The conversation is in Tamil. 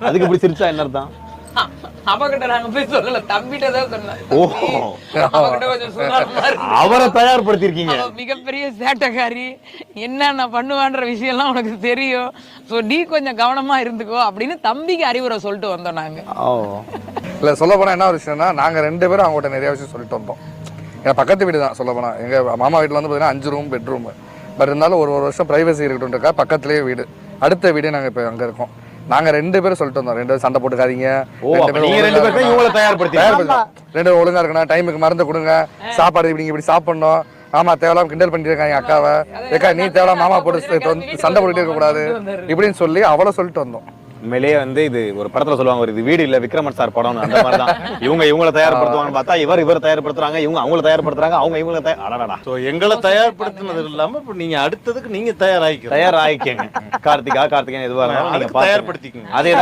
அதுக்கு இப்படி சிரிச்சா என்ன அர்த்தம்? அவகிட்ட நாங்க போய் சொல்லல, தம்பிட்ட தான் சொன்னேன். ஓ, அவகிட்ட கொஞ்சம் சுதாரணமா இருக்கு. அவரை தயார்படுத்திருக்கீங்க. அவ மிகப்பெரிய சேட்டைக்காரி, என்னென்ன பண்ணுவான்ற விஷயம் எல்லாம் உனக்கு தெரியும், சோ நீ கொஞ்சம் கவனமா இருந்துக்கோ அப்படின்னு தம்பிக்கு அறிவுரை சொல்லிட்டு வந்தோம் நாங்க. இல்லை சொல்ல போனால் என்ன ஒரு விஷயம்னா, நாங்கள் 2 பேரும் அவங்கள்ட்ட நிறைய விஷயம் சொல்லிட்டு வந்தோம். ஏன்னா பக்கத்து வீடு தான் சொல்ல போனால். எங்கள் மாமா வீட்டில் வந்து பார்த்தீங்கன்னா 5 ரூம் பெட்ரூம். பட் இருந்தாலும் ஒரு வருஷம் ப்ரைவசி இருக்கட்டும்ன்றக்கா பக்கத்துலேயே வீடு, அடுத்த வீடு நாங்கள் இப்போ அங்கே இருக்கோம். நாங்கள் 2 பேரும் சொல்லிட்டு வந்தோம், 2 பேரும் சண்டை போட்டுக்காதீங்க, 2 பேரும் இவங்களை தயார்படுத்தி 2 ஒழுங்கா இருக்கணும், டைமுக்கு மருந்து கொடுங்க, சாப்பாடு இப்படி சாப்பிடணும். மாமா தேவலாம் கிண்டல் பண்ணிட்டு இருக்காங்க அக்காவை, ஏக்கா நீ தேவலாம் மாமா போட்டு சண்டை போட்டுட்டே இருக்கக்கூடாது இப்படின்னு சொல்லி அவளை சொல்லிட்டு வந்தோம். உண்மையிலேயே வந்து இது ஒரு படத்துல சொல்லுவாங்க, ஒரு இது வீடு இல்ல விக்ரமன் சார் படம், அந்த மாதிரி தான். இவங்களை தயார்படுத்துவாங்கன்னு பார்த்தா இவர் தயார்படுத்துறாங்க, இவங்க அவங்கள தயார்படுத்துறாங்க, அவங்க இவங்களை சோ எங்களை தயார்படுத்தினது இல்லாம இப்ப நீங்க அடுத்ததுக்கு நீங்க தயாராகிக்கங்க. கார்த்திகேயன் எதுவாக இருந்தாலும் நீங்க தயார்படுத்திக்கங்க. அதே